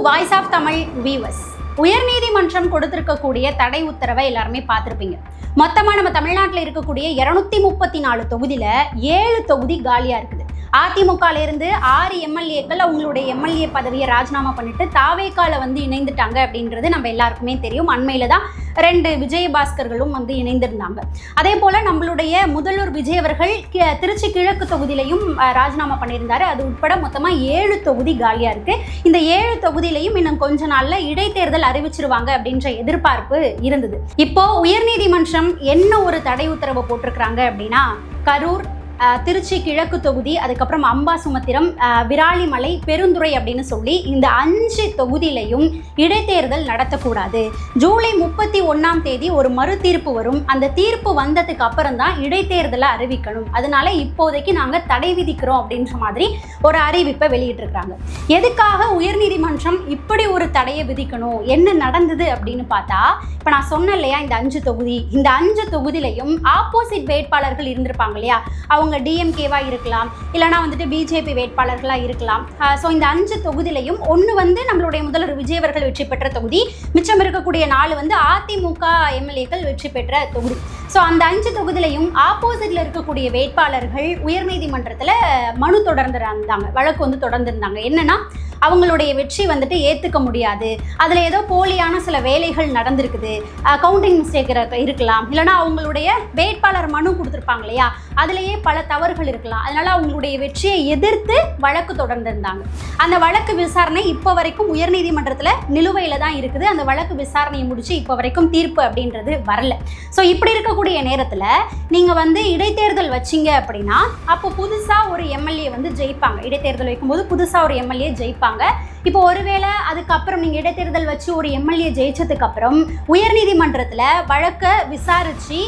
Voice of Tamil viewers, உயர்நீதிமன்றம் கொடுத்திருக்கக்கூடிய தடை உத்தரவை எல்லாருமே பார்த்துருப்பீங்க. மொத்தமாக நம்ம தமிழ்நாட்டில் இருக்கக்கூடிய 234 தொகுதியில் 7 தொகுதி காலியாக இருக்குது. அதிமுகல இருந்து 6 எம்எல்ஏக்கள் அவங்களுடைய எம்எல்ஏ பதவியை ராஜினாமா பண்ணிட்டு தாவேக்கால இணைந்துட்டாங்க அப்படின்றது நம்ம எல்லாருக்குமே தெரியும். அண்மையில தான் 2 விஜயபாஸ்கர்களும் இணைந்திருந்தாங்க. அதே போல நம்மளுடைய முதல்வர் விஜய் அவர்கள் திருச்சி கிழக்கு தொகுதியிலையும் ராஜினாமா பண்ணியிருந்தாரு. அது உட்பட மொத்தமா 7 தொகுதி காலியா இருக்கு. இந்த 7 தொகுதியிலையும் இன்னும் கொஞ்ச நாள்ல இடைத்தேர்தல் அறிவிச்சிருவாங்க அப்படின்ற எதிர்பார்ப்பு இருந்தது. இப்போ உயர்நீதிமன்றம் என்ன ஒரு தடை உத்தரவை போட்டிருக்கிறாங்க அப்படின்னா, கரூர், திருச்சி கிழக்கு தொகுதி, அதுக்கப்புறம் அம்பாசுமத்திரம், விராலிமலை, பெருந்துறை அப்படின்னு சொல்லி இந்த 5 தொகுதியிலையும் இடைத்தேர்தல் நடத்தக்கூடாது. ஜூலை 31ஆம் தேதி ஒரு மறு தீர்ப்பு வரும். அந்த தீர்ப்பு வந்ததுக்கு அப்புறம் தான் இடைத்தேர்தலை அறிவிக்கணும். அதனால இப்போதைக்கு நாங்கள் தடை விதிக்கிறோம் அப்படின்ற மாதிரி ஒரு அறிவிப்பை வெளியிட்டிருக்காங்க. எதுக்காக உயர்நீதிமன்றம் இப்படி ஒரு தடையை விதிக்கணும், என்ன நடந்தது அப்படின்னு பார்த்தா, இப்போ நான் சொன்னேன் இல்லையா, இந்த 5 தொகுதி, இந்த 5 தொகுதியிலையும் ஆப்போசிட் வேட்பாளர்கள் இருந்திருப்பாங்க இல்லையா, அவங்க டிஎம்கேவா இருக்கலாம், இல்லைனா பிஜேபி வேட்பாளர்களாக இருக்கலாம். ஸோ இந்த 5 தொகுதியிலையும் ஒன்று நம்மளுடைய முதல்வர் விஜய் அவர்கள் வெற்றி பெற்ற தொகுதி, மிச்சம் இருக்கக்கூடிய 4 அதிமுக எம்எல்ஏக்கள் வெற்றி பெற்ற தொகுதி. ஸோ அந்த 5 தொகுதியிலையும் ஆப்போசிட்ல இருக்கக்கூடிய வேட்பாளர்கள் உயர்நீதிமன்றத்தில் மனு தொடர்ந்துருந்தாங்க, வழக்கு தொடர்ந்துருந்தாங்க. என்னன்னா, அவங்களுடைய வெற்றி ஏற்றுக்க முடியாது, அதில் ஏதோ போலியான சில வேலைகள் நடந்திருக்குது, கவுண்டிங் மிஸ்டேக் இருக்கலாம், இல்லைனா அவங்களுடைய வேட்பாளர் மனு கொடுத்துருப்பாங்க இல்லையா, அதுலேயே பல தவறுகள் இருக்கலாம். அதனால அவங்களுடைய வெற்றியை எதிர்த்து வழக்கு தொடர்ந்திருந்தாங்க. அந்த வழக்கு விசாரணை இப்போ வரைக்கும் உயர்நீதிமன்றத்தில் நிலுவையில் தான் இருக்குது. அந்த வழக்கு விசாரணையை முடிச்சு இப்போ வரைக்கும் தீர்ப்பு அப்படின்றது வரல. ஸோ இப்படி இருக்கக்கூடிய நேரத்தில் நீங்கள் இடைத்தேர்தல் வச்சிங்க அப்படின்னா, அப்போ புதுசாக ஒரு எம்எல்ஏ ஜெயிப்பாங்க. இடைத்தேர்தல் வைக்கும்போது புதுசாக ஒரு எம்எல்ஏ ஜெயிப்பாங்க. இப்போ ஒருவேளை அதுக்கப்புறம் நீங்கள் இடைத்தேர்தல் வச்சு ஒரு எம்எல்ஏ ஜெயிச்சதுக்கு அப்புறம் உயர்நீதிமன்றத்தில் வழக்கை விசாரித்து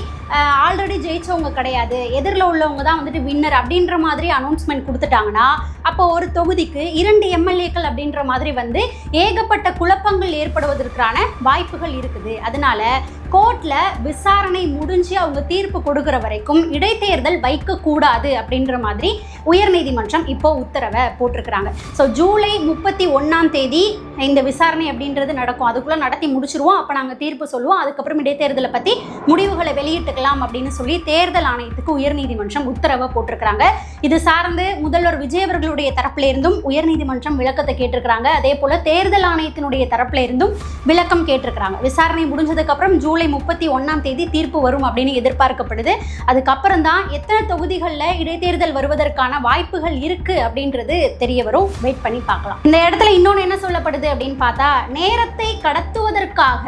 ஆல்ரெடி ஜெயிச்சவங்க கிடையாது, எதிரில் உள்ளவங்க தான் வின்னர் அப்படின்ற மாதிரி அனௌன்ஸ்மெண்ட் கொடுத்துட்டாங்கன்னா, அப்போ ஒரு தொகுதிக்கு 2 எம்எல்ஏக்கள் அப்படின்ற மாதிரி ஏகப்பட்ட குழப்பங்கள் ஏற்படுவதற்கான வாய்ப்புகள் இருக்குது. அதனால கோர்ட்டில் விசாரணை முடிஞ்சு அவங்க தீர்ப்பு கொடுக்குற வரைக்கும் இடைத்தேர்தல் வைக்கக்கூடாது அப்படின்ற மாதிரி உயர்நீதிமன்றம் இப்போ உத்தரவை போட்டிருக்கிறாங்க. ஸோ ஜூலை 31ஆம் தேதி இந்த விசாரணை அப்படின்றது நடக்கும். அதுக்குள்ளே நடத்தி முடிச்சிருவோம். அப்போ நாங்கள் தீர்ப்பு சொல்லுவோம். அதுக்கப்புறம் இடைத்தேர்தலை பற்றி முடிவுகளை வெளியிட்டுக்கலாம் அப்படின்னு சொல்லி தேர்தல் ஆணையத்துக்கு உயர்நீதிமன்றம் உத்தரவை போட்டிருக்கிறாங்க. இது சார்ந்து முதல்வர் விஜய் அவர்களுடைய தரப்புல இருந்தும் உயர்நீதிமன்றம் விளக்கத்தை கேட்டிருக்கிறாங்க. அதே போல தேர்தல் ஆணையத்தினுடைய தரப்புல இருந்தும் விளக்கம் கேட்டிருக்கிறாங்க. விசாரணை முடிஞ்சதுக்கு அப்புறம் ஜூலை 31ஆம் தேதி தீர்ப்பு வரும் அப்படின்னு எதிர்பார்க்கப்படுது. அதுக்கப்புறம் தான் எத்தனை தொகுதிகளில் இடைத்தேர்தல் வருவதற்கான வாய்ப்புகள் இருக்கு அப்படின்றது தெரிய வரும். வெயிட் பண்ணி பார்க்கலாம். இந்த இடத்துல இன்னொன்று என்ன சொல்லப்படுது அப்படின்னு பார்த்தா, நேரத்தை கடத்துவதற்காக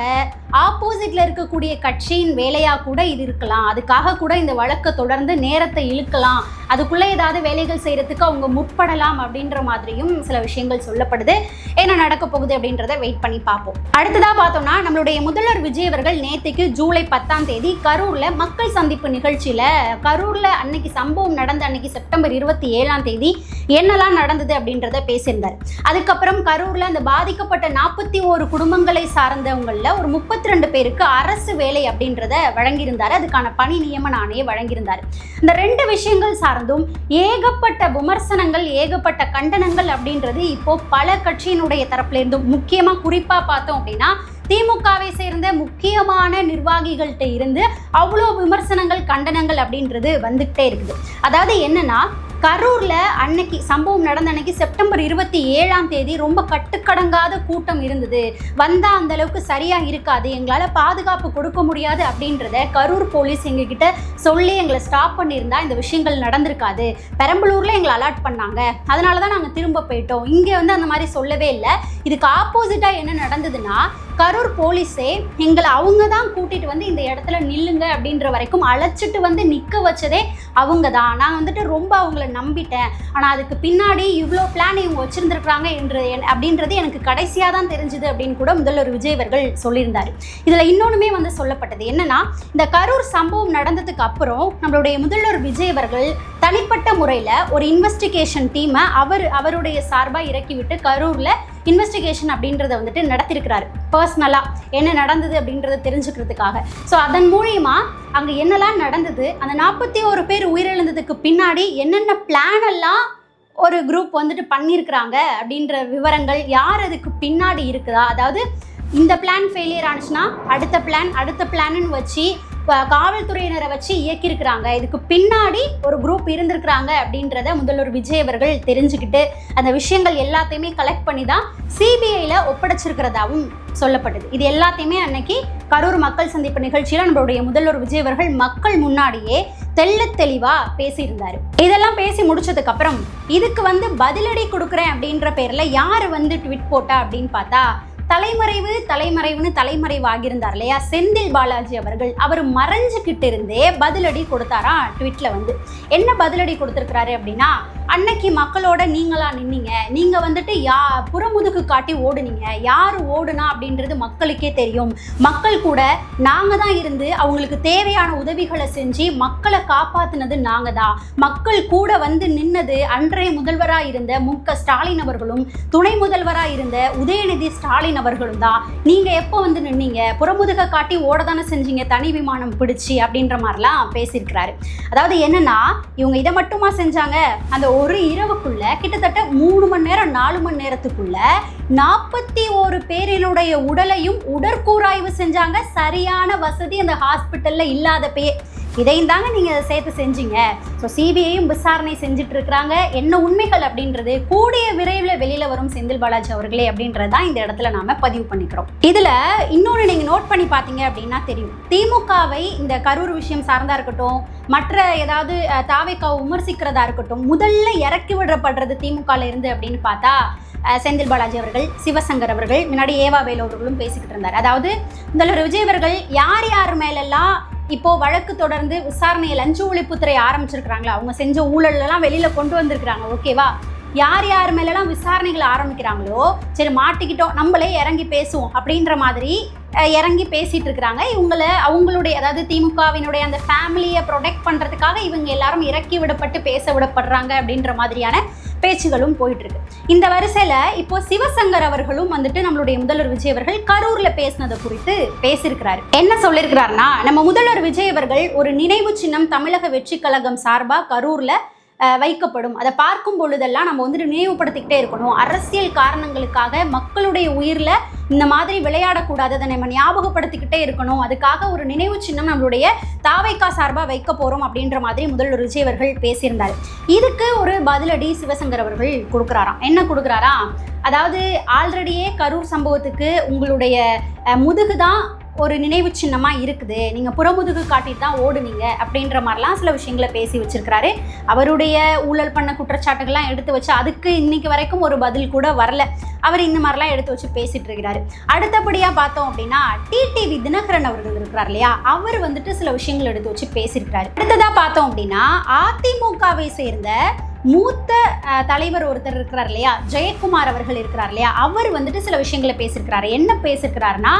ஆப்போசிட்ல இருக்கக்கூடிய கட்சியின் வேலையா கூட இது இருக்கலாம். அதுக்காக கூட இந்த வழக்கை தொடர்ந்து நேரத்தை இழுக்கலாம், அதுக்குள்ளே ஏதாவது வேலைகள் செய்யறதுக்கு அவங்க முற்படலாம் அப்படின்ற மாதிரியும் சில விஷயங்கள் சொல்லப்படுது. என்ன நடக்க போகுது அப்படின்றத வெயிட் பண்ணி பார்ப்போம். அடுத்ததா பார்த்தோம்னா, நம்மளுடைய முதல்வர் விஜய் அவர்கள் நேற்றுக்கு ஜூலை 10ஆம் தேதி கரூர்ல மக்கள் சந்திப்பு நிகழ்ச்சியில, கரூர்ல அன்னைக்கு சம்பவம் நடந்த அன்னைக்கு செப்டம்பர் 27ஆம் தேதி என்னெல்லாம் நடந்தது அப்படின்றத பேசியிருந்தார். அதுக்கப்புறம் கரூர்ல அந்த பாதிக்கப்பட்ட 41 குடும்பங்களை சார்ந்தவங்கள ஒரு 32 பேருக்கு அரசு வேலை அப்படின்றத வழங்கியிருந்தார். அதுக்கான பணி நியமன ஆணையை வழங்கியிருந்தார். இந்த 2 விஷயங்கள் சார்ந்தும் ஏகப்பட்ட விமர்சனங்கள், ஏகப்பட்ட கண்டனங்கள் அப்படின்றது இப்போ பல கட்சியினுடைய தரப்புல இருந்தும், முக்கியமா குறிப்பா பார்த்தோம் அப்படின்னா திமுகவை சேர்ந்த முக்கியமான நிர்வாகிகள்கிட்ட இருந்து அவ்வளோ விமர்சனங்கள், கண்டனங்கள் அப்படின்றது வந்துகிட்டே இருக்குது. அதாவது என்னன்னா, கரூர்ல அன்னைக்கு சம்பவம் நடந்த அன்னைக்கு செப்டம்பர் 27ஆம் தேதி ரொம்ப கட்டுக்கடங்காத கூட்டம் இருந்தது. வந்தா அந்த அளவுக்கு சரியா இருக்காது, எங்களால பாதுகாப்பு கொடுக்க முடியாது அப்படின்றத கரூர் போலீஸ் எங்ககிட்ட சொல்லி எங்களை ஸ்டாப் பண்ணியிருந்தா இந்த விஷயங்கள் நடந்திருக்காது. பெரம்பலூர்ல எங்களை அலர்ட் பண்ணாங்க, அதனாலதான் நாங்க திரும்ப போயிட்டோம். இங்க அந்த மாதிரி சொல்லவே இல்லை. இதுக்கு ஆப்போசிட்டா என்ன நடந்ததுன்னா, கரூர் போலீஸே எங்களை அவங்க தான் கூட்டிட்டு இந்த இடத்துல நில்லுங்க அப்படின்ற வரைக்கும் அழைச்சிட்டு நிற்க வச்சதே அவங்க தான். நான் ரொம்ப அவங்கள நம்பிட்டேன். ஆனால் அதுக்கு பின்னாடி இவ்வளோ பிளான் இவங்க வச்சிருந்துருக்காங்க அப்படின்றது எனக்கு கடைசியாக தான் தெரிஞ்சுது அப்படின்னு கூட முதல்வர் விஜய் அவர்கள் சொல்லியிருந்தார். இதில் இன்னொன்றுமே சொல்லப்பட்டது என்னன்னா, இந்த கரூர் சம்பவம் நடந்ததுக்கு அப்புறம் நம்மளுடைய முதல்வர் விஜய் அவர்கள் தனிப்பட்ட முறையில் ஒரு இன்வெஸ்டிகேஷன் டீமை அவருடைய சார்பாக இறக்கிவிட்டு கரூரில் இன்வெஸ்டிகேஷன் அப்படின்றத நடத்திருக்கிறாரு. பர்சனலாக என்ன நடந்தது அப்படின்றத தெரிஞ்சுக்கிறதுக்காக. ஸோ அதன் மூலியமா அங்கே என்னெல்லாம் நடந்தது, அந்த 41 பேர் உயிரிழந்ததுக்கு பின்னாடி என்னென்ன பிளான் எல்லாம் ஒரு குரூப் வந்துட்டு பண்ணியிருக்கிறாங்க அப்படின்ற விவரங்கள், யார் அதுக்கு பின்னாடி இருக்குதா, அதாவது இந்த பிளான் ஃபெயிலியர் ஆனிச்சுன்னா அடுத்த பிளான்னு வச்சு காவல்துறையினரை வச்சு இயக்கியிருக்கிறாங்க, இதுக்கு பின்னாடி ஒரு குரூப் இருந்திருக்கிறாங்க அப்படின்றத முதல்வர் விஜய் அவர்கள் தெரிஞ்சுக்கிட்டு அந்த விஷயங்கள் எல்லாத்தையுமே கலெக்ட் பண்ணி தான் சிபிஐயில் ஒப்படைச்சிருக்கிறதாவும் சொல்லப்பட்டது. இது எல்லாத்தையுமே அன்னைக்கு கரூர் மக்கள் சந்திப்பு நிகழ்ச்சியில் நம்மளுடைய முதல்வர் விஜய் அவர்கள் மக்கள் முன்னாடியே தெளிவா பேசியிருந்தாரு. இதெல்லாம் பேசி முடிச்சதுக்கு அப்புறம் இதுக்கு பதிலடி கொடுக்குறேன் அப்படின்ற பேர்ல யாரு ட்வீட் போட்டா அப்படின்னு பார்த்தா, தலைமறைவு ஆகியிருந்தார் இல்லையா செந்தில் பாலாஜி அவர்கள். அவர் மறைஞ்சுக்கிட்டு இருந்தே பதிலடி கொடுத்தாரா ட்வீட்ல. என்ன பதிலடி கொடுத்திருக்கிறாரு அப்படின்னா, அன்னைக்கு மக்களோட நீங்களா நின்னீங்க, நீங்க புறமுதுகு காட்டி ஓடுனீங்க, யாரு ஓடுனா அப்படின்றது மக்களுக்கே தெரியும், மக்கள் கூட நாங்க தான் இருந்து அவங்களுக்கு தேவையான உதவிகளை செஞ்சு மக்களை காப்பாத்தினது நாங்க தான், மக்கள் கூட நின்னது அன்றைய முதல்வராக இருந்த மு.க. ஸ்டாலின் அவர்களும் துணை முதல்வராக இருந்த உதயநிதி ஸ்டாலின் அவர்களும் தான். நீங்க எப்போ நின்னீங்க, புறமுதுக காட்டி ஓடதானே செஞ்சீங்க தனி விமானம் பிடிச்சி அப்படின்ற மாதிரிலாம் பேசியிருக்கிறாரு. அதாவது என்னன்னா, இவங்க இதை மட்டுமா செஞ்சாங்க, அந்த ஒரு இரவுக்குள்ள கிட்டத்தட்ட 3 மணி நேரம் 4 மணி நேரத்துக்குள்ள 41 பேரினுடைய உடலையும் உடற்கூராய்வு செஞ்சாங்க. சரியான வசதி அந்த ஹாஸ்பிட்டல்ல இல்லாதப்பயே இதையும் தாங்க நீங்க சேர்த்து செஞ்சீங்க. ஸோ சிபிஐயும் விசாரணை செஞ்சுட்டு இருக்கிறாங்க. என்ன உண்மைகள் அப்படின்றது கூடிய விரைவில் வெளியில வரும் செந்தில் பாலாஜி அவர்களே அப்படின்றதான் இந்த இடத்துல நாம பதிவு பண்ணிக்கிறோம். இதுல இன்னொன்று நீங்க நோட் பண்ணி பார்த்தீங்க அப்படின்னா தெரியும், திமுகவை இந்த கரூர் விஷயம் சார்ந்தா இருக்கட்டும், மற்ற ஏதாவது தாவேக்காவை விமர்சிக்கிறதா இருக்கட்டும், முதல்ல இறக்கி விடப்படுறது திமுகல இருந்து அப்படின்னு பார்த்தா செந்தில் பாலாஜி அவர்கள், சிவசங்கர் அவர்கள், முன்னாடி ஏவா வேலு அவர்களும் பேசிக்கிட்டு இருந்தார். அதாவது முதல்வர் விஜய் அவர்கள் யார் மேலெல்லாம் இப்போ வழக்கு தொடர்ந்து விசாரணையை லஞ்ச ஒழிப்புத்துறை ஆரம்பிச்சிருக்கிறாங்களா, அவங்க செஞ்ச ஊழல்லாம் வெளியில கொண்டு வந்திருக்கிறாங்க, ஓகேவா, யார் மேலெல்லாம் விசாரணைகளை ஆரம்பிக்கிறாங்களோ, சரி மாட்டிக்கிட்டோம் நம்மளே இறங்கி பேசுவோம் அப்படின்ற மாதிரி இறங்கி பேசிட்டு இருக்கிறாங்க. அவங்களுடைய அதாவது திமுகவினுடைய அந்த ஃபேமிலியை ப்ரொடெக்ட் பண்றதுக்காக இவங்க எல்லாரும் இறக்கி விடப்பட்டு பேச விடப்படுறாங்க அப்படின்ற மாதிரியான பேச்சுகளும் போயிட்டு இருக்கு. இந்த வரிசையில இப்போ சிவசங்கர் அவர்களும் நம்மளுடைய முதல்வர் விஜய் அவர்கள் கரூர்ல பேசினதை குறித்து பேசியிருக்கிறாரு. என்ன சொல்லியிருக்கிறாருன்னா, நம்ம முதல்வர் விஜய் அவர்கள் ஒரு நினைவு சின்னம் தமிழக வெற்றி கழகம் சார்பா கரூர்ல வைக்கப்படும், அதை பார்க்கும் பொழுதெல்லாம் நம்ம நினைவுபடுத்திக்கிட்டே இருக்கணும், அரசியல் காரணங்களுக்காக மக்களுடைய உயிர்ல இந்த மாதிரி விளையாடக்கூடாது, அதை நம்ம ஞாபகப்படுத்திக்கிட்டே இருக்கணும், அதுக்காக ஒரு நினைவு சின்னம் நம்மளுடைய தாவைக்கா சார்பாக வைக்க போகிறோம் அப்படின்ற மாதிரி முதல்வர் விஜய் அவர்கள் பேசியிருந்தார். இதுக்கு ஒரு பதிலடி சிவசங்கர் அவர்கள் கொடுக்குறாராம். என்ன கொடுக்குறாராம், அதாவது ஆல்ரெடியே கரூர் சம்பவத்துக்கு உங்களுடைய முதுகு தான் ஒரு நினைவு சின்னமாக இருக்குது, நீங்கள் புறமுதுகு காட்டிட்டு தான் ஓடுனீங்க அப்படின்ற மாதிரிலாம் சில விஷயங்களை பேசி வச்சிருக்கிறாரு. அவருடைய ஊழல் பண்ண குற்றச்சாட்டுகள்லாம் எடுத்து வச்சு அதுக்கு இன்னைக்கு வரைக்கும் ஒரு பதில் கூட வரல. அவர் இந்த மாதிரிலாம் எடுத்து வச்சு பேசிட்டு இருக்கிறாரு. அடுத்தபடியாக பார்த்தோம் அப்படின்னா டிடிவி தினகரன் அவர்கள் இருக்கிறார் இல்லையா, அவர் சில விஷயங்கள் எடுத்து வச்சு பேசியிருக்கிறாரு. அடுத்ததாக பார்த்தோம் அப்படின்னா அதிமுகவை சேர்ந்த மூத்த தலைவர் ஒருத்தர் இருக்கிறார் இல்லையா, ஜெயக்குமார் அவர்கள் இருக்கிறார் இல்லையா, அவர் சில விஷயங்களை பேசியிருக்கிறாரு. என்ன பேசியிருக்கிறாருன்னா,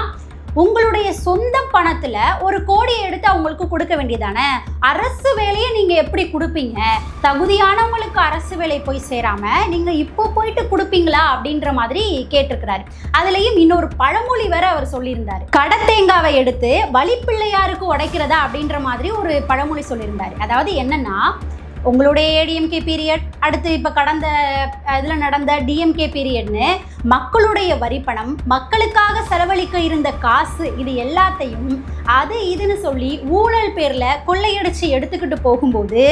உங்களுடைய சொந்த பணத்துல 1 கோடியை எடுத்து அவங்களுக்கு கொடுக்க வேண்டியதானே, அரசு வேலையை நீங்க எப்படி கொடுப்பீங்க, தகுதியானவங்களுக்கு அரசு வேலை போய் சேராம நீங்க இப்போ போயிட்டு கொடுப்பீங்களா அப்படின்ற மாதிரி கேட்டிருக்கிறாரு. அதுலயும் இன்னொரு பழமொழி வேற அவர் சொல்லியிருந்தாரு, கடத்தேங்காவை எடுத்து வழிப்பிள்ளையாருக்கு உடைக்கிறதா அப்படின்ற மாதிரி ஒரு பழமொழி சொல்லியிருந்தாரு. அதாவது என்னன்னா, உங்களுடைய ஏடிஎம்கே பீரியட், அடுத்து இப்போ கடந்த இதில் நடந்த டிஎம்கே பீரியட்னு மக்களுடைய வரிப்பணம், மக்களுக்காக செலவழிக்க இருந்த காசு, இது எல்லாத்தையும் அது இதுன்னு சொல்லி ஊழல் பேரில் கொள்ளையடிச்சு எடுத்துக்கிட்டு போகும்போது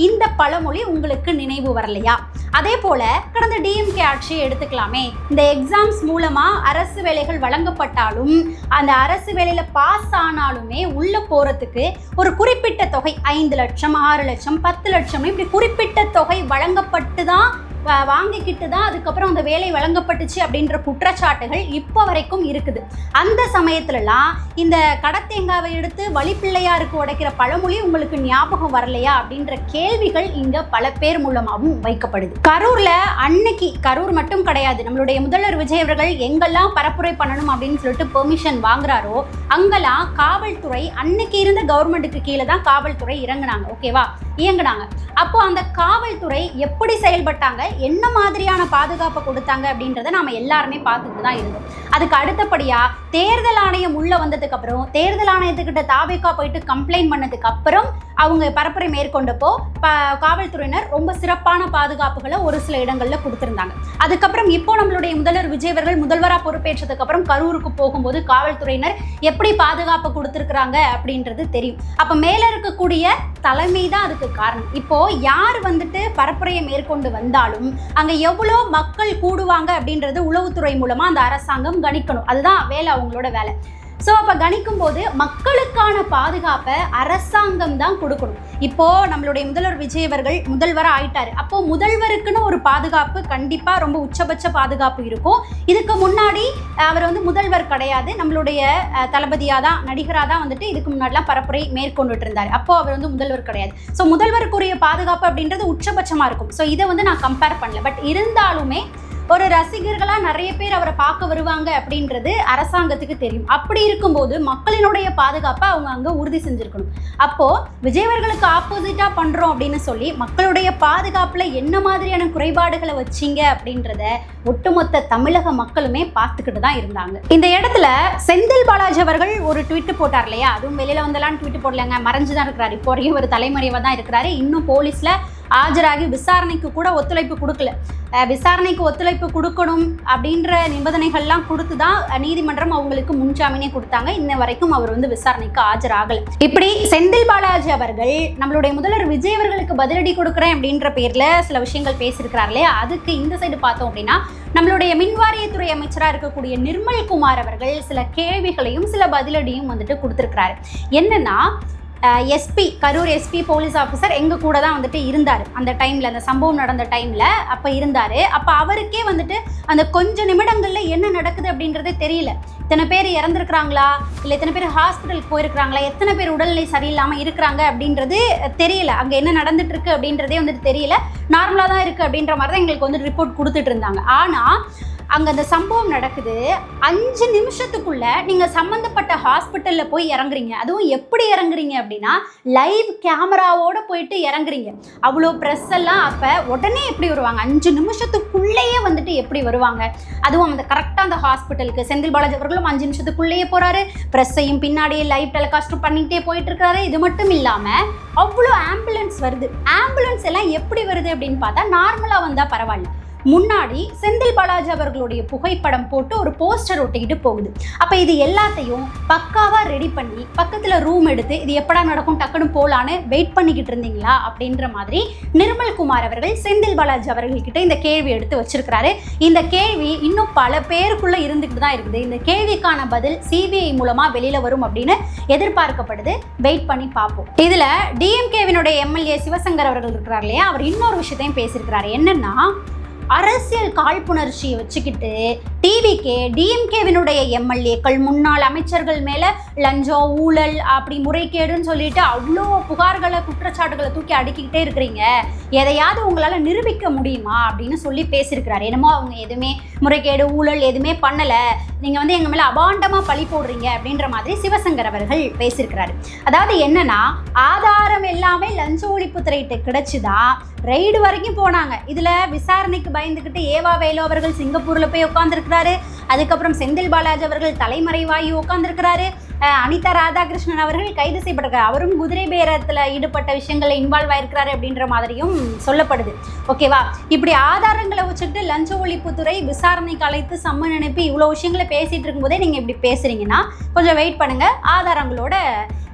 இந்த பழமொழி உங்களுக்கு நினைவு வரலையா? அதே போல கடந்த டிஎம்கே ஆட்சியை எடுத்துக்கலாமே, இந்த எக்ஸாம்ஸ் மூலமா அரசு வேலைகள் வழங்கப்பட்டாலும் அந்த அரசு வேலையில பாஸ் ஆனாலுமே உள்ள போறதுக்கு ஒரு குறிப்பிட்ட தொகை 5 லட்சம் 6 லட்சம் 10 லட்சம் இப்படி குறிப்பிட்ட தொகை வழங்கப்பட்டு தான் வாங்கிக்கிட்டு தான் அதுக்கப்புறம் அந்த வேலை வழங்கப்பட்டுச்சு அப்படின்ற குற்றச்சாட்டுகள் இப்போ வரைக்கும் இருக்குது. அந்த சமயத்துலலாம் இந்த கடத்தேங்காவை எடுத்து வழிப்பிள்ளையாருக்கு உடைக்கிற பழமொழி உங்களுக்கு ஞாபகம் வரலையா அப்படின்ற கேள்விகள் இங்க பல பேர் மூலமாகவும் வைக்கப்படுது. கரூர்ல அன்னைக்கு, கரூர் மட்டும் கிடையாது, நம்மளுடைய முதல்வர் விஜய் அவர்கள் எங்கெல்லாம் பரப்புரை பண்ணணும் அப்படின்னு சொல்லிட்டு பெர்மிஷன் வாங்குறாரோ அங்கெல்லாம் காவல்துறை, அன்னைக்கு இருந்த கவர்மெண்ட்டுக்கு கீழே தான் காவல்துறை இறங்குனாங்க, ஓகேவா. இயங்குனாங்க. அப்போ அந்த காவல்துறை எப்படி செயல்பட்டாங்க, என்ன மாதிரியான பாதுகாப்பை கொடுத்தாங்க அப்படின்றத நாம எல்லாருமே பார்த்துட்டு தான் இருந்தோம். அதுக்கு அடுத்தபடியா தேர்தல் ஆணையம் உள்ள வந்ததுக்கு அப்புறம் தேர்தல் ஆணையத்துக்கிட்ட தாவேகா போயிட்டு கம்ப்ளைண்ட் பண்ணதுக்கு அப்புறம் அவங்க பரப்புரை மேற்கொண்டப்போ காவல்துறையினர் ரொம்ப சிறப்பான பாதுகாப்புகளை ஒரு சில இடங்கள்ல கொடுத்திருந்தாங்க. அதுக்கப்புறம் இப்போ நம்மளுடைய முதல்வர் விஜய் அவர்கள் முதல்வரா பொறுப்பேற்றதுக்கு அப்புறம் கரூருக்கு போகும்போது காவல்துறையினர் எப்படி பாதுகாப்பு கொடுத்திருக்கிறாங்க அப்படின்றது தெரியும். அப்ப மேல இருக்கக்கூடிய தலைமை தான் அதுக்கு காரணம். இப்போ யார் வந்துட்டு பரப்புரையை மேற்கொண்டு வந்தாலும் அங்க எவ்வளோ மக்கள் கூடுவாங்க அப்படின்றது உளவுத்துறை மூலமா அந்த அரசாங்கம் கணிக்கணும். அதுதான் வேலை, அவங்களோட வேலை. ஸோ அப்போ கணிக்கும் போது மக்களுக்கான பாதுகாப்பை அரசாங்கம் தான் கொடுக்கணும். இப்போ நம்மளுடைய முதல்வர் விஜய் அவர்கள் முதல்வராக ஆயிட்டாரு. அப்போ முதல்வருக்குன்னு ஒரு பாதுகாப்பு கண்டிப்பாக ரொம்ப உச்சபட்ச பாதுகாப்பு இருக்கும். இதுக்கு முன்னாடி அவர் வந்து முதல்வர் கிடையாது, நம்மளுடைய தளபதியாக தான், நடிகராக தான் வந்துட்டு இதுக்கு முன்னாடிலாம் பரப்புரை மேற்கொண்டுட்டு இருந்தார். அப்போ அவர் வந்து முதல்வர் கிடையாது. ஸோ முதல்வருக்குரிய பாதுகாப்பு அப்படின்றது உச்சபட்சமாக இருக்கும். ஸோ இதை வந்து நான் கம்பேர் பண்ணல. பட் இருந்தாலுமே ஒரு ரசிகர்களா நிறைய பேர் அவரை பார்க்க வருவாங்க அப்படின்றது அரசாங்கத்துக்கு தெரியும். அப்படி இருக்கும்போது மக்களினுடைய பாதுகாப்பை அவங்க அங்க உறுதி செஞ்சிருக்கணும். அப்போ விஜய் அவர்களுக்கு ஆப்போசிட்டா பண்றோம் அப்படின்னு சொல்லி மக்களுடைய பாதுகாப்புல என்ன மாதிரியான குறைபாடுகளை வச்சீங்க அப்படின்றத ஒட்டுமொத்த தமிழக மக்களுமே பார்த்துக்கிட்டு தான் இருந்தாங்க. இந்த இடத்துல செந்தில் பாலாஜி அவர்கள் ஒரு ட்வீட் போட்டார் இல்லையா, அதுவும் வெளியில வந்தெல்லாம் ட்வீட் போடலங்க, மறைஞ்சுதான் இருக்கிறாரு. இப்போ வரையும் ஒரு தலைமறைவா தான் இருக்கிறாரு. இன்னும் போலீஸ்ல ஆஜராகி விசாரணைக்கு கூட ஒத்துழைப்பு கொடுக்கல. விசாரணைக்கு ஒத்துழைப்பு கொடுக்கணும் அப்படின்ற நிபந்தனைகள்லாம் கொடுத்து தான் நீதிமன்றம் அவங்களுக்கு முன்ஜாமீனே கொடுத்தாங்க. இன்ன வரைக்கும் அவர் வந்து விசாரணைக்கு ஆஜராகல. இப்படி செந்தில் பாலாஜி அவர்கள் நம்மளுடைய முதல்வர் விஜய் அவர்களுக்கு பதிலடி கொடுக்குறேன் அப்படின்ற பேர்ல சில விஷயங்கள் பேசியிருக்கிறார் இல்லையா, அதுக்கு இந்த சைடு பார்த்தோம் அப்படின்னா நம்மளுடைய மின்வாரியத்துறை அமைச்சராக இருக்கக்கூடிய நிர்மல்குமார் அவர்கள் சில கேள்விகளையும் சில பதிலடியும் வந்துட்டு கொடுத்துருக்கிறாரு. என்னன்னா, SP Karur SP police officer எங்கள் கூட தான் வந்துட்டு இருந்தார் அந்த டைமில், அந்த சம்பவம் நடந்த டைமில் அப்போ இருந்தார். அப்போ அவருக்கே வந்துட்டு அந்த கொஞ்ச நிமிடங்களில் என்ன நடக்குது அப்படின்றதே தெரியல. இத்தனை பேர் இறந்துருக்குறாங்களா, இல்லை இத்தனை பேர் ஹாஸ்பிட்டலுக்கு போயிருக்கிறாங்களா, எத்தனை பேர் உடல்நிலை சரியில்லாமல் இருக்கிறாங்க அப்படின்றது தெரியல. அங்கே என்ன நடந்துட்டு இருக்கு அப்படின்றதே வந்துட்டு தெரியல. நார்மலாக தான் இருக்குது அப்படின்ற மாதிரி தான் எங்களுக்கு வந்து ரிப்போர்ட் கொடுத்துட்டு இருந்தாங்க. ஆனால் அங்கே அந்த சம்பவம் நடக்குது, 5 நிமிஷத்துக்குள்ள நீங்கள் சம்மந்தப்பட்ட ஹாஸ்பிட்டலில் போய் இறங்குறீங்க. அதுவும் எப்படி இறங்குறீங்க அப்படின்னா லைவ் கேமராவோட போயிட்டு இறங்குறீங்க. அவ்வளோ ப்ரெஸ் எல்லாம் அப்போ உடனே எப்படி வருவாங்க, 5 நிமிஷத்துக்குள்ளேயே வந்துட்டு எப்படி வருவாங்க. அதுவும் அந்த கரெக்டாக அந்த ஹாஸ்பிட்டலுக்கு செந்தில் பாலாஜி அவர்களும் 5 நிமிஷத்துக்குள்ளேயே போகிறாரு. ப்ரெஸ்ஸையும் பின்னாடியே லைவ் டெலிகாஸ்ட் பண்ணிகிட்டே போயிட்டு இருக்கிறாரு. இது மட்டும் இல்லாமல் அவ்வளோ ஆம்புலன்ஸ் வருது. ஆம்புலன்ஸ் எல்லாம் எப்படி வருது அப்படின்னு பார்த்தா நார்மலாக வந்தால் பரவாயில்ல, முன்னாடி செந்தில் பாலாஜி அவர்களுடைய புகைப்படம் போட்டு ஒரு போஸ்டர் ஒட்டிக்கிட்டு போகுது. அப்போ இது எல்லாத்தையும் பக்காவாக ரெடி பண்ணி பக்கத்தில் ரூம் எடுத்து இது எப்படா நடக்கும் டக்குன்னு போலான்னு வெயிட் பண்ணிக்கிட்டு இருந்தீங்களா அப்படின்ற மாதிரி நிர்மல்குமார் அவர்கள் செந்தில் பாலாஜி அவர்கள்கிட்ட இந்த கேள்வி எடுத்து வச்சிருக்கிறாரு. இந்த கேள்வி இன்னும் பல பேருக்குள்ள இருந்துக்கிட்டு தான் இருக்குது. இந்த கேள்விக்கான பதில் சிபிஐ மூலமா வெளியில வரும் அப்படின்னு எதிர்பார்க்கப்படுது. வெயிட் பண்ணி பார்ப்போம். இதுல டிஎம்கேவினுடைய எம்எல்ஏ சிவசங்கர் அவர்கள் இருக்கிறார் இல்லையா, அவர் இன்னொரு விஷயத்தையும் பேசியிருக்கிறாரு. என்னன்னா, அரசியல் காழ்ப்புணர்ச்சியை வச்சுக்கிட்டு டிவிகே டிஎம்கேவினுடைய எம்எல்ஏக்கள் முன்னாள் அமைச்சர்கள் மேல லஞ்சம் ஊழல் அப்படி முறைகேடுன்னு சொல்லிட்டு அவ்வளோ புகார்களை குற்றச்சாட்டுகளை தூக்கி அடுக்கிக்கிட்டே இருக்கிறீங்க, எதையாவது உங்களால நிரூபிக்க முடியுமா அப்படின்னு சொல்லி பேசியிருக்கிறாரு. என்னமோ அவங்க எதுவுமே முறைகேடு ஊழல் எதுவுமே பண்ணல, நீங்க வந்து எங்க மேல அபாண்டமா பழி போடுறீங்க அப்படின்ற மாதிரி சிவசங்கர் அவர்கள் பேசியிருக்கிறாரு. அதாவது என்னன்னா, ஆதாரம் எல்லாமே லஞ்ச ஒழிப்புத்துறையிட்ட கிடைச்சுதான் ரெய்டு வரைக்கும் போனாங்க. இதுல விசாரணைக்கு பயந்துக்கிட்டு ஏவா வேலு அவர்கள் சிங்கப்பூர்ல போய் உட்காந்துருக்கிறாரு. அதுக்கப்புறம் செந்தில் பாலாஜி அவர்கள் தலைமறைவாகி உட்காந்துருக்கிறாரு. அனிதா ராதாகிருஷ்ணன் அவர்கள் கைது செய்யப்பட்டிருக்காரு. அவரும் குதிரை பேரத்தில் ஈடுபட்ட விஷயங்களை இன்வால்வ் ஆயிருக்கிறாரு அப்படின்ற மாதிரியும் சொல்லப்படுது. ஓகேவா, இப்படி ஆதாரங்களை வச்சுக்கிட்டு லஞ்ச ஒழிப்புத்துறை விசாரணைக்கு அழைத்து சம்மன் அனுப்பி இவ்வளோ விஷயங்களை பேசிட்டு இருக்கும்போதே நீங்க இப்படி பேசுறீங்கன்னா கொஞ்சம் வெயிட் பண்ணுங்க, ஆதாரங்களோட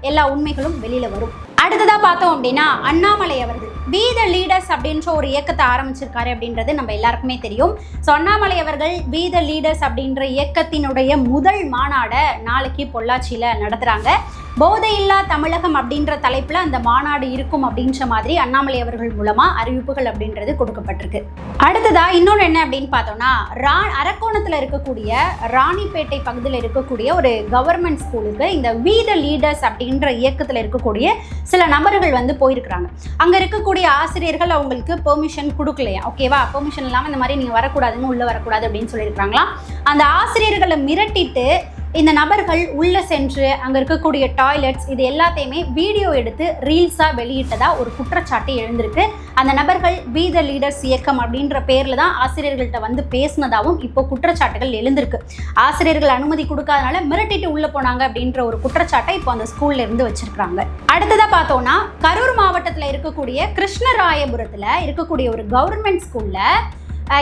எல்லா உண்மைகளும் வெளியில வரும். அடுத்ததா பார்த்தோம் அப்படின்னா, அண்ணாமலை அவர்கள் பி த லீடர்ஸ் அப்படின்ற ஒரு இயக்கத்தை ஆரம்பிச்சிருக்காரு அப்படின்றது நம்ம எல்லாருக்குமே தெரியும். ஸோ அண்ணாமலை அவர்கள் பி த லீடர்ஸ் அப்படின்ற இயக்கத்தினுடைய முதல் மாநாடை நாளைக்கு பொள்ளாச்சியில நடத்துறாங்க. போதையில்லா தமிழகம் அப்படின்ற தலைப்புல அந்த மாநாடு இருக்கும் அப்படின்ற மாதிரி அண்ணாமலை அவர்கள் மூலமா அறிவிப்புகள் அப்படின்றது கொடுக்கப்பட்டிருக்கு. அடுத்ததா இன்னொன்று என்ன அப்படின்னு பார்த்தோம்னா, அரக்கோணத்துல இருக்கக்கூடிய ராணிப்பேட்டை பகுதியில் இருக்கக்கூடிய ஒரு கவர்மெண்ட் ஸ்கூலுக்கு இந்த வி த லீடர்ஸ் அப்படின்ற இயக்கத்தில் இருக்கக்கூடிய சில நபர்கள் வந்து போயிருக்கிறாங்க. அங்க இருக்கக்கூடிய ஆசிரியர்கள் அவங்களுக்கு பெர்மிஷன் கொடுக்கலையா, ஓகேவா, பெர்மிஷன் இல்லாமல் இந்த மாதிரி நீங்க வரக்கூடாதுன்னு உள்ள வரக்கூடாது அப்படின்னு சொல்லியிருக்காங்களாம். அந்த ஆசிரியர்களை மிரட்டிட்டு இந்த நபர்கள் உள்ள சென்று அங்க இருக்கக்கூடிய டாய்லெட்ஸ் இது எல்லாத்தையுமே வீடியோ எடுத்து ரீல்ஸா வெளியிட்டதா ஒரு குற்றச்சாட்டு எழுந்திருக்கு. அந்த நபர்கள் பி த லீடர்ஸ் இயக்கம் அப்படின்ற பேர்ல தான் ஆசிரியர்கள்ட்ட வந்து பேசினதாகவும் இப்போ குற்றச்சாட்டுகள் எழுந்திருக்கு. ஆசிரியர்கள் அனுமதி கொடுக்காதனால மிரட்டிட்டு உள்ள போனாங்க அப்படின்ற ஒரு குற்றச்சாட்டை இப்போ அந்த ஸ்கூல்ல இருந்து வச்சிருக்காங்க. அடுத்ததா பார்த்தோம்னா கரூர் மாவட்டத்தில் இருக்கக்கூடிய கிருஷ்ணராயபுரத்துல இருக்கக்கூடிய ஒரு கவர்மெண்ட் ஸ்கூல்ல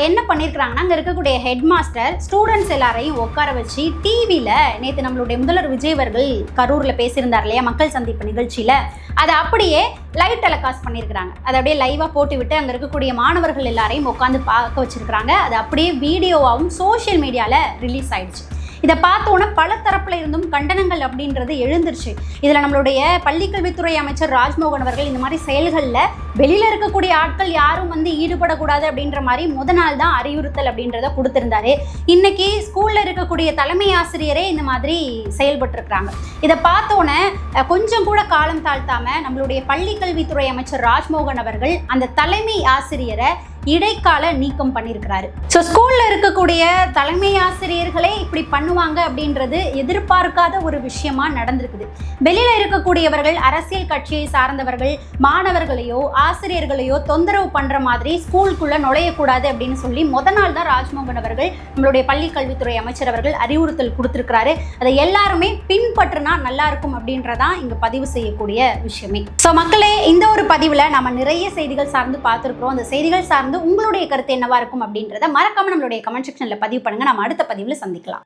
என்ன பண்ணியிருக்கிறாங்கன்னா அங்கே இருக்கக்கூடிய ஹெட் மாஸ்டர் ஸ்டூடெண்ட்ஸ் எல்லாரையும் உட்கார வச்சு டிவியில் நேற்று நம்மளுடைய முதல்வர் விஜய் அவர்கள் கரூரில் பேசியிருந்தார் இல்லையா மக்கள் சந்திப்பு நிகழ்ச்சியில், அதை அப்படியே லைவ் டெலிகாஸ்ட் பண்ணியிருக்கிறாங்க. அதை அப்படியே லைவாக போட்டு விட்டு அங்கே இருக்கக்கூடிய மாணவர்கள் எல்லாரையும் உட்காந்து பார்க்க வச்சுருக்கிறாங்க. அது அப்படியே வீடியோவாகவும் சோஷியல் மீடியாவில் ரிலீஸ் ஆயிடுச்சு. இதை பார்த்தோன்னா பல தரப்புல இருந்தும் கண்டனங்கள் அப்படின்றது எழுந்துருச்சு. இதில் நம்மளுடைய பள்ளிக்கல்வித்துறை அமைச்சர் ராஜ்மோகன் அவர்கள் இந்த மாதிரி செயல்களில் வெளியில் இருக்கக்கூடிய ஆட்கள் யாரும் வந்து ஈடுபடக்கூடாது அப்படின்ற மாதிரி நாள் தான் அறிவுறுத்தல் அப்படின்றத கொடுத்துருந்தாரு. இன்னைக்கு ஸ்கூலில் இருக்கக்கூடிய தலைமை ஆசிரியரே இந்த மாதிரி செயல்பட்டு இருக்கிறாங்க. இதை பார்த்தோன்னே கொஞ்சம் கூட காலம் தாழ்த்தாம நம்மளுடைய பள்ளிக்கல்வித்துறை அமைச்சர் ராஜ்மோகன் அவர்கள் அந்த தலைமை ஆசிரியரை இடைக்கால நீக்கம் பண்ணியிருக்கிறாரு. ஸோ ஸ்கூல்ல இருக்கக்கூடிய தலைமை ஆசிரியர்களே இப்படி பண்ணுவாங்க அப்படின்றது எதிர்பார்க்காத ஒரு விஷயமா நடந்திருக்குது. வெளியில இருக்கக்கூடியவர்கள் அரசியல் கட்சியை சார்ந்தவர்கள் மாணவர்களையோ ஆசிரியர்களையோ தொந்தரவு பண்ற மாதிரி ஸ்கூலுக்குள்ள நுழையக்கூடாது அப்படின்னு சொல்லி நாள் தான் ராஜ்மோகன் அவர்கள் நம்மளுடைய பள்ளி கல்வித்துறை அமைச்சர் அவர்கள் அறிவுறுத்தல் கொடுத்திருக்கிறாரு. அதை எல்லாருமே பின்பற்றினா நல்லா இருக்கும் அப்படின்றதான் இங்க பதிவு செய்யக்கூடிய விஷயமே. ஸோ மக்களே, இந்த ஒரு பதிவுல நம்ம நிறைய செய்திகள் சார்ந்து பார்த்துருக்கிறோம். அந்த செய்திகள் சார்ந்து உங்களுடைய கருத்து என்னவா இருக்கும் அப்படின்றத மறக்காம நம்மளுடைய கமெண்ட் செக்ஷன்ல பதிவு பண்ணுங்க. நம்ம அடுத்த பதிவுல சந்திக்கலாம்.